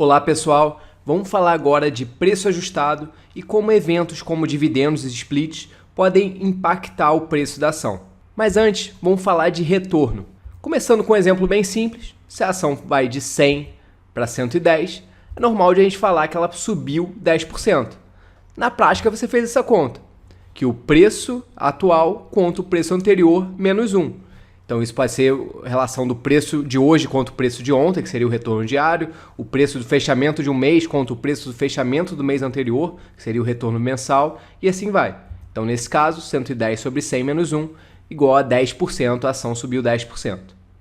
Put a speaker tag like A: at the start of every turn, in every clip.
A: Olá pessoal, vamos falar agora de preço ajustado e como eventos como dividendos e splits podem impactar o preço da ação. Mas antes, vamos falar de retorno. Começando com um exemplo bem simples, se a ação vai de 100 para 110, é normal de a gente falar que ela subiu 10%. Na prática você fez essa conta, que o preço atual contra o preço anterior menos 1. Então isso pode ser a relação do preço de hoje contra o preço de ontem, que seria o retorno diário, o preço do fechamento de um mês contra o preço do fechamento do mês anterior, que seria o retorno mensal, e assim vai. Então nesse caso, 110 sobre 100 menos 1, igual a 10%, a ação subiu 10%.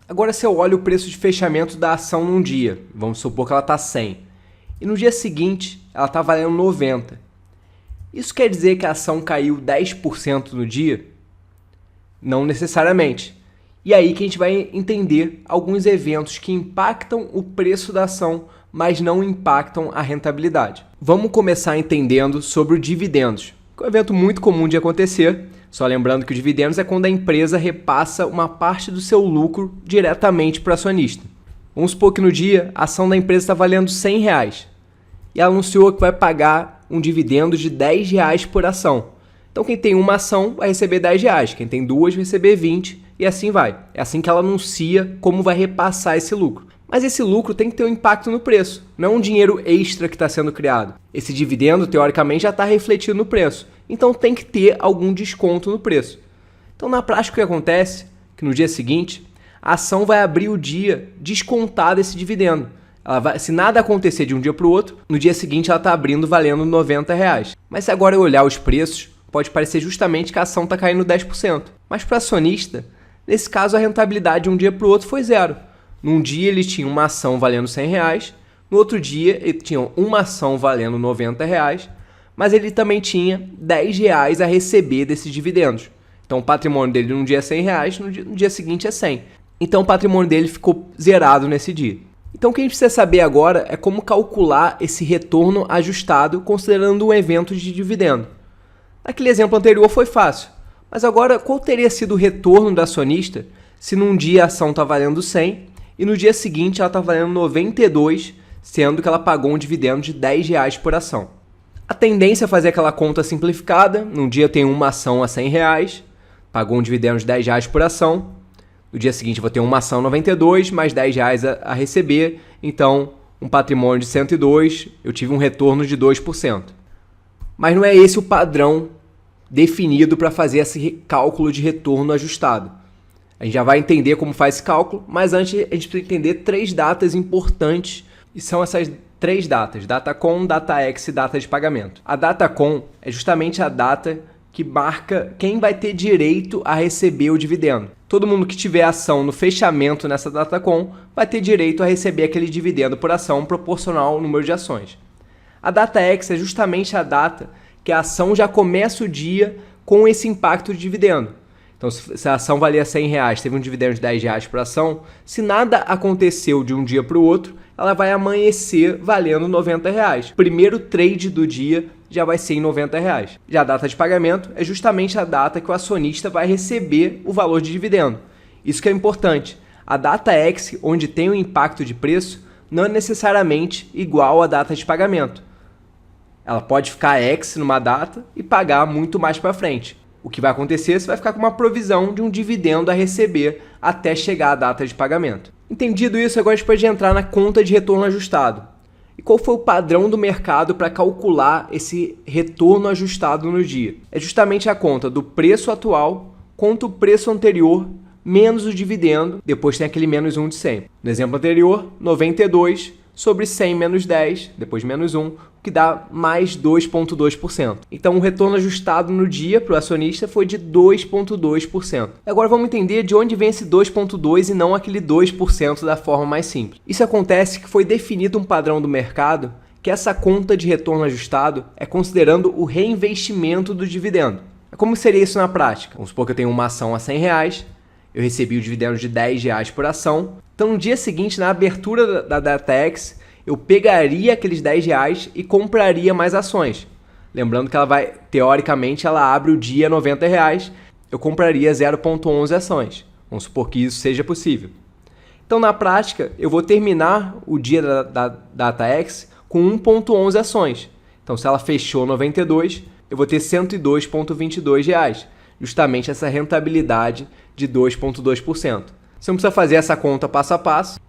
A: Agora se eu olho o preço de fechamento da ação num dia, vamos supor que ela está 100, e no dia seguinte ela está valendo 90. Isso quer dizer que a ação caiu 10% no dia? Não necessariamente. E aí que a gente vai entender alguns eventos que impactam o preço da ação, mas não impactam a rentabilidade. Vamos começar entendendo sobre o dividendos, que é um evento muito comum de acontecer. Só lembrando que o dividendos é quando a empresa repassa uma parte do seu lucro diretamente para o acionista. Vamos supor que no dia a ação da empresa está valendo R$100 e ela anunciou que vai pagar um dividendo de R$10 por ação. Então quem tem uma ação vai receber R$10, quem tem duas vai receber 20 e assim vai. É assim que ela anuncia como vai repassar esse lucro. Mas esse lucro tem que ter um impacto no preço, não é um dinheiro extra que está sendo criado. Esse dividendo, teoricamente, já está refletido no preço, então tem que ter algum desconto no preço. Então na prática o que acontece é que no dia seguinte a ação vai abrir o dia descontada esse dividendo. Se nada acontecer de um dia para o outro, no dia seguinte ela está abrindo valendo R$90. Mas se agora eu olhar os preços, pode parecer justamente que a ação está caindo 10%. Mas para o acionista, nesse caso a rentabilidade de um dia para o outro foi zero. Num dia ele tinha uma ação valendo R$100, no outro dia ele tinha uma ação valendo R$90, mas ele também tinha R$10 a receber desses dividendos. Então o patrimônio dele num dia é R$100, no dia seguinte é 100. Então o patrimônio dele ficou zerado nesse dia. Então o que a gente precisa saber agora é como calcular esse retorno ajustado considerando um evento de dividendo. Naquele exemplo anterior foi fácil, mas agora qual teria sido o retorno do acionista se num dia a ação está valendo 100 e no dia seguinte ela está valendo 92, sendo que ela pagou um dividendo de R$10 por ação? A tendência é fazer aquela conta simplificada, num dia eu tenho uma ação a R$100, pagou um dividendo de R$10 por ação, no dia seguinte eu vou ter uma ação 92, mais R$10 a receber, então um patrimônio de 102, eu tive um retorno de 2%. Mas não é esse o padrão definido para fazer esse cálculo de retorno ajustado. A gente já vai entender como faz esse cálculo, mas antes a gente precisa entender 3 datas importantes, e são essas 3 datas: data com, data ex e data de pagamento. A data com é justamente a data que marca quem vai ter direito a receber o dividendo. Todo mundo que tiver ação no fechamento nessa data com vai ter direito a receber aquele dividendo por ação proporcional ao número de ações. A data ex é justamente a data que a ação já começa o dia com esse impacto de dividendo. Então, se a ação valia R$100, teve um dividendo de R$10 por ação, se nada aconteceu de um dia para o outro, ela vai amanhecer valendo R$90. Primeiro trade do dia já vai ser em R$90. Já a data de pagamento é justamente a data que o acionista vai receber o valor de dividendo. Isso que é importante. A data ex, onde tem o impacto de preço, não é necessariamente igual à data de pagamento. Ela pode ficar ex numa data e pagar muito mais para frente. O que vai acontecer? Você vai ficar com uma provisão de um dividendo a receber até chegar a data de pagamento. Entendido isso, agora a gente pode entrar na conta de retorno ajustado. E qual foi o padrão do mercado para calcular esse retorno ajustado no dia? É justamente a conta do preço atual contra o preço anterior menos o dividendo, depois tem aquele menos 1 de 100. No exemplo anterior, 92 sobre 100 menos 10, depois menos 1, que dá mais 2,2%. Então o retorno ajustado no dia para o acionista foi de 2,2%. Agora vamos entender de onde vem esse 2,2% e não aquele 2% da forma mais simples. Isso acontece que foi definido um padrão do mercado que essa conta de retorno ajustado é considerando o reinvestimento do dividendo. Como seria isso na prática? Vamos supor que eu tenho uma ação a R$100, eu recebi o dividendo de R$10 por ação. Então, no dia seguinte, na abertura da DataX, eu pegaria aqueles R$10 e compraria mais ações. Lembrando que ela vai, teoricamente, ela abre o dia a R$90, eu compraria 0,11 ações. Vamos supor que isso seja possível. Então, na prática, eu vou terminar o dia da DataX com 1,11 ações. Então, se ela fechou 92, eu vou ter R$ 102,22, justamente essa rentabilidade de 2,2%. Você não precisa fazer essa conta passo a passo,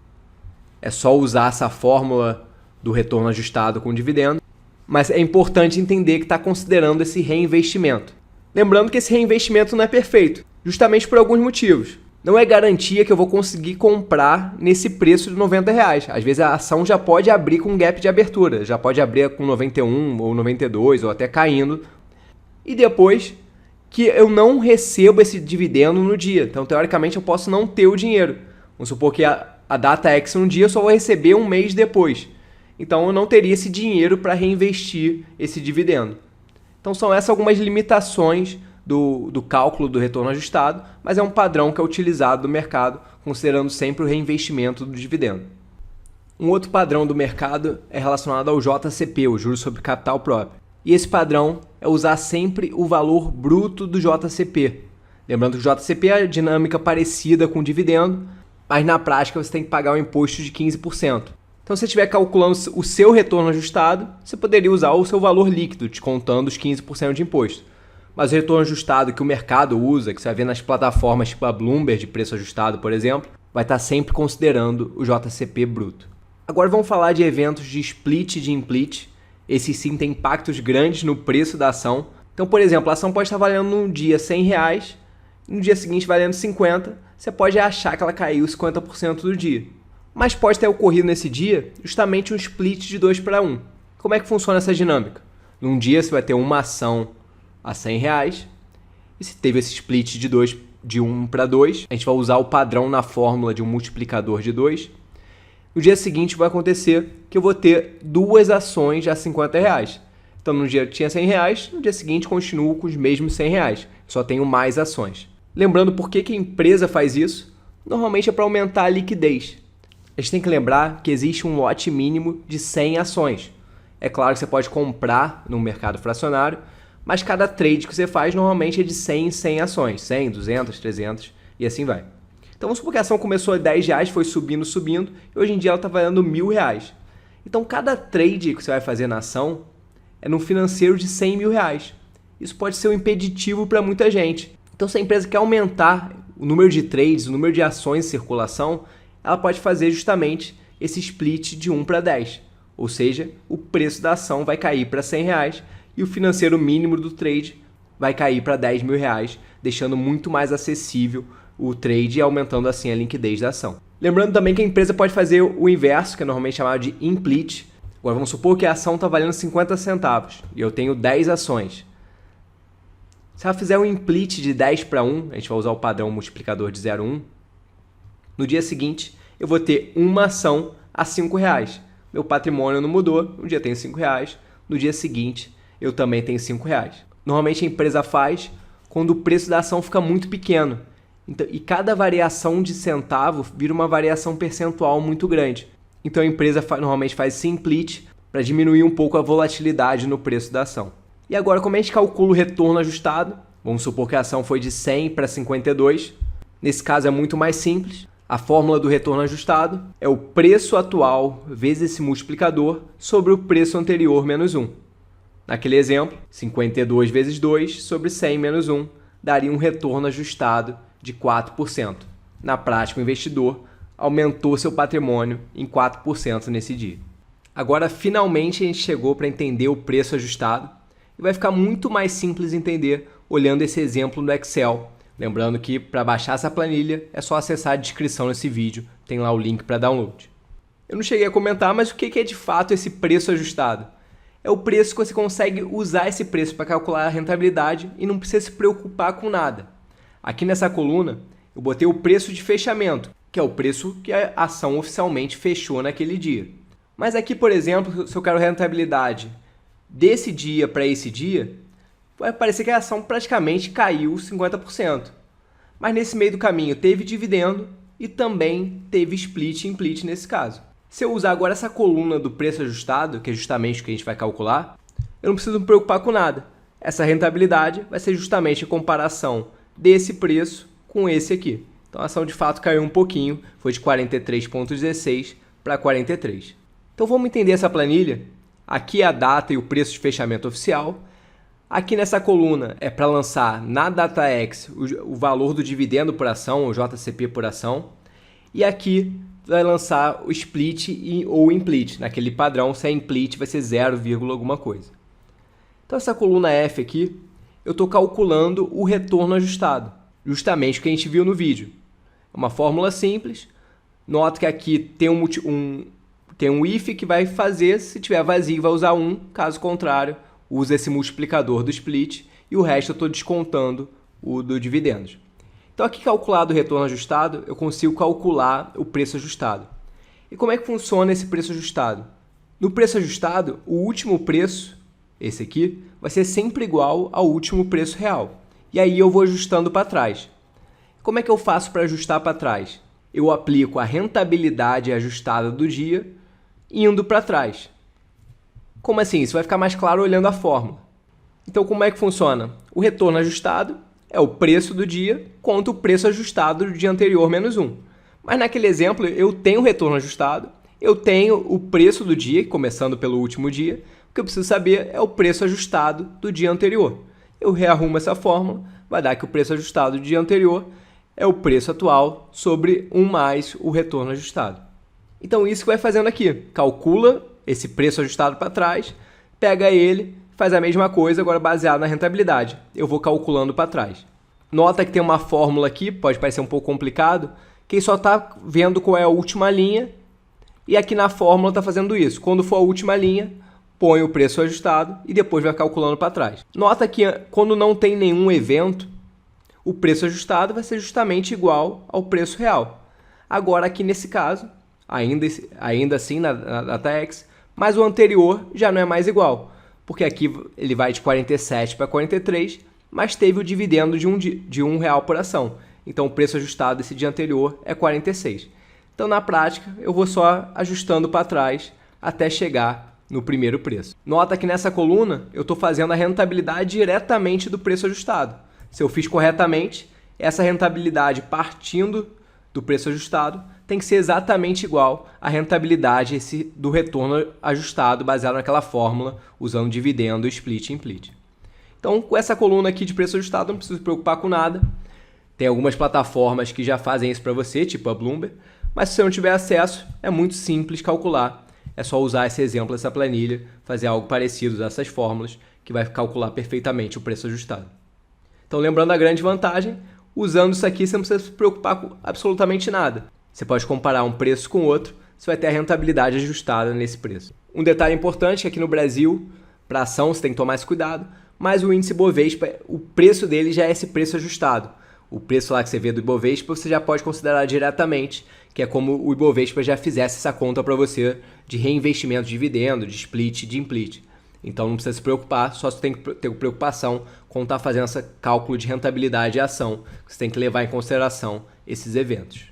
A: é só usar essa fórmula do retorno ajustado com dividendo, mas é importante entender que está considerando esse reinvestimento. Lembrando que esse reinvestimento não é perfeito, justamente por alguns motivos. Não é garantia que eu vou conseguir comprar nesse preço de R$ 90. Às vezes a ação já pode abrir com um gap de abertura, já pode abrir com 91 ou 92 ou até caindo. E depois que eu não recebo esse dividendo no dia. Então, teoricamente, eu posso não ter o dinheiro. Vamos supor que a DataX um dia eu só vou receber um mês depois. Então, eu não teria esse dinheiro para reinvestir esse dividendo. Então, são essas algumas limitações do cálculo do retorno ajustado, mas é um padrão que é utilizado no mercado, considerando sempre o reinvestimento do dividendo. Um outro padrão do mercado é relacionado ao JCP, o juros sobre capital próprio. E esse padrão é usar sempre o valor bruto do JCP. Lembrando que o JCP é a dinâmica parecida com o dividendo, mas na prática você tem que pagar um imposto de 15%. Então, se você estiver calculando o seu retorno ajustado, você poderia usar o seu valor líquido, descontando os 15% de imposto. Mas o retorno ajustado que o mercado usa, que você vai ver nas plataformas tipo a Bloomberg de preço ajustado, por exemplo, vai estar sempre considerando o JCP bruto. Agora vamos falar de eventos de split e de implit. Esses sim têm impactos grandes no preço da ação. Então, por exemplo, a ação pode estar valendo num dia R$100, no dia seguinte valendo 50, você pode achar que ela caiu 50% do dia. Mas pode ter ocorrido nesse dia justamente um split de 2:1. Como é que funciona essa dinâmica? Num dia você vai ter uma ação a R$100, e se teve esse split de 1:2, a gente vai usar o padrão na fórmula de um multiplicador de 2. No dia seguinte vai acontecer que eu vou ter duas ações a R$50. Então no dia que tinha R$100, no dia seguinte continuo com os mesmos R$100, só tenho mais ações. Lembrando por que a empresa faz isso? Normalmente é para aumentar a liquidez. A gente tem que lembrar que existe um lote mínimo de 100 ações. É claro que você pode comprar no mercado fracionário, mas cada trade que você faz normalmente é de 100 em 100 ações, 100, 200, 300 e assim vai. Então vamos supor que a ação começou a R$10, foi subindo, e hoje em dia ela está valendo R$1.000. Então cada trade que você vai fazer na ação é num financeiro de R$100.000. Isso pode ser um impeditivo para muita gente. Então se a empresa quer aumentar o número de trades, o número de ações em circulação, ela pode fazer justamente esse split de 1:10. Ou seja, o preço da ação vai cair para R$100 e o financeiro mínimo do trade vai cair para R$10.000, deixando muito mais acessível o trade e aumentando assim a liquidez da ação. Lembrando também que a empresa pode fazer o inverso, que é normalmente chamado de implit. Agora vamos supor que a ação está valendo 50 centavos e eu tenho 10 ações. Se ela fizer um implit de 10:1, a gente vai usar o padrão multiplicador de 0,1, no dia seguinte eu vou ter uma ação a R$5. Meu patrimônio não mudou, um dia eu tenho R$5, no dia seguinte eu também tenho R$5. Normalmente a empresa faz quando o preço da ação fica muito pequeno. Então, e cada variação de centavo vira uma variação percentual muito grande. Então a empresa normalmente faz esse implit para diminuir um pouco a volatilidade no preço da ação. E agora, como a gente calcula o retorno ajustado? Vamos supor que a ação foi de 100 para 52. Nesse caso é muito mais simples. A fórmula do retorno ajustado é o preço atual vezes esse multiplicador sobre o preço anterior menos 1. Naquele exemplo, 52 vezes 2 sobre 100 menos 1 daria um retorno ajustado de 4%. Na prática, o investidor aumentou seu patrimônio em 4% nesse dia. Agora, finalmente, a gente chegou para entender o preço ajustado e vai ficar muito mais simples entender olhando esse exemplo no Excel. Lembrando que para baixar essa planilha é só acessar a descrição desse vídeo, tem lá o link para download. Eu não cheguei a comentar, mas o que é de fato esse preço ajustado? É o preço que você consegue usar esse preço para calcular a rentabilidade e não precisa se preocupar com nada. Aqui nessa coluna eu botei o preço de fechamento, que é o preço que a ação oficialmente fechou naquele dia. Mas aqui, por exemplo, se eu quero rentabilidade desse dia para esse dia, vai parecer que a ação praticamente caiu 50%. Mas nesse meio do caminho teve dividendo e também teve split e implit nesse caso. Se eu usar agora essa coluna do preço ajustado, que é justamente o que a gente vai calcular, eu não preciso me preocupar com nada. Essa rentabilidade vai ser justamente a comparação desse preço com esse aqui. Então a ação de fato caiu um pouquinho, foi de 43,16 para 43. Então vamos entender essa planilha. Aqui é a data e o preço de fechamento oficial. Aqui nessa coluna é para lançar na DataX o valor do dividendo por ação, o JCP por ação. E aqui vai lançar o split ou implit. Naquele padrão, se é implit vai ser 0, alguma coisa. Então essa coluna F aqui, eu estou calculando o retorno ajustado. Justamente o que a gente viu no vídeo. É uma fórmula simples. Nota que aqui tem um if que vai fazer, se tiver vazio vai usar 1, caso contrário, usa esse multiplicador do split e o resto eu estou descontando o do dividendos. Então aqui calculado o retorno ajustado, eu consigo calcular o preço ajustado. E como é que funciona esse preço ajustado? No preço ajustado, o último preço, esse aqui, vai ser sempre igual ao último preço real. E aí eu vou ajustando para trás. Como é que eu faço para ajustar para trás? Eu aplico a rentabilidade ajustada do dia indo para trás. Como assim? Isso vai ficar mais claro olhando a fórmula. Então, como é que funciona? O retorno ajustado é o preço do dia contra o preço ajustado do dia anterior menos 1. Mas naquele exemplo, eu tenho o retorno ajustado, eu tenho o preço do dia, começando pelo último dia. O que eu preciso saber é o preço ajustado do dia anterior. Eu rearrumo essa fórmula, vai dar que o preço ajustado do dia anterior é o preço atual sobre 1 mais o retorno ajustado. Então, isso que vai fazendo aqui. Calcula esse preço ajustado para trás, pega ele, faz a mesma coisa, agora baseado na rentabilidade. Eu vou calculando para trás. Nota que tem uma fórmula aqui, pode parecer um pouco complicado, que só está vendo qual é a última linha e aqui na fórmula está fazendo isso. Quando for a última linha, põe o preço ajustado e depois vai calculando para trás. Nota que quando não tem nenhum evento, o preço ajustado vai ser justamente igual ao preço real. Agora aqui nesse caso, ainda assim na DataX, mas o anterior já não é mais igual, porque aqui ele vai de 47 para 43, mas teve o dividendo de R$1 por ação. Então o preço ajustado desse dia anterior é 46. Então na prática eu vou só ajustando para trás até chegar no primeiro preço. Nota que nessa coluna eu estou fazendo a rentabilidade diretamente do preço ajustado. Se eu fiz corretamente, essa rentabilidade partindo do preço ajustado tem que ser exatamente igual à rentabilidade do retorno ajustado baseado naquela fórmula usando dividendo, split e implit. Então, com essa coluna aqui de preço ajustado, não preciso se preocupar com nada. Tem algumas plataformas que já fazem isso para você, tipo a Bloomberg, mas se você não tiver acesso, é muito simples calcular. É só usar esse exemplo, essa planilha, fazer algo parecido, usar essas fórmulas, que vai calcular perfeitamente o preço ajustado. Então, lembrando a grande vantagem, usando isso aqui, você não precisa se preocupar com absolutamente nada. Você pode comparar um preço com outro, você vai ter a rentabilidade ajustada nesse preço. Um detalhe importante é que aqui no Brasil, para ação você tem que tomar esse cuidado, mas o índice Bovespa, o preço dele já é esse preço ajustado. O preço lá que você vê do Ibovespa, você já pode considerar diretamente, que é como o Ibovespa já fizesse essa conta para você de reinvestimento de dividendo, de split, de implit. Então não precisa se preocupar, só você tem que ter preocupação quando está fazendo esse cálculo de rentabilidade e ação. Você tem que levar em consideração esses eventos.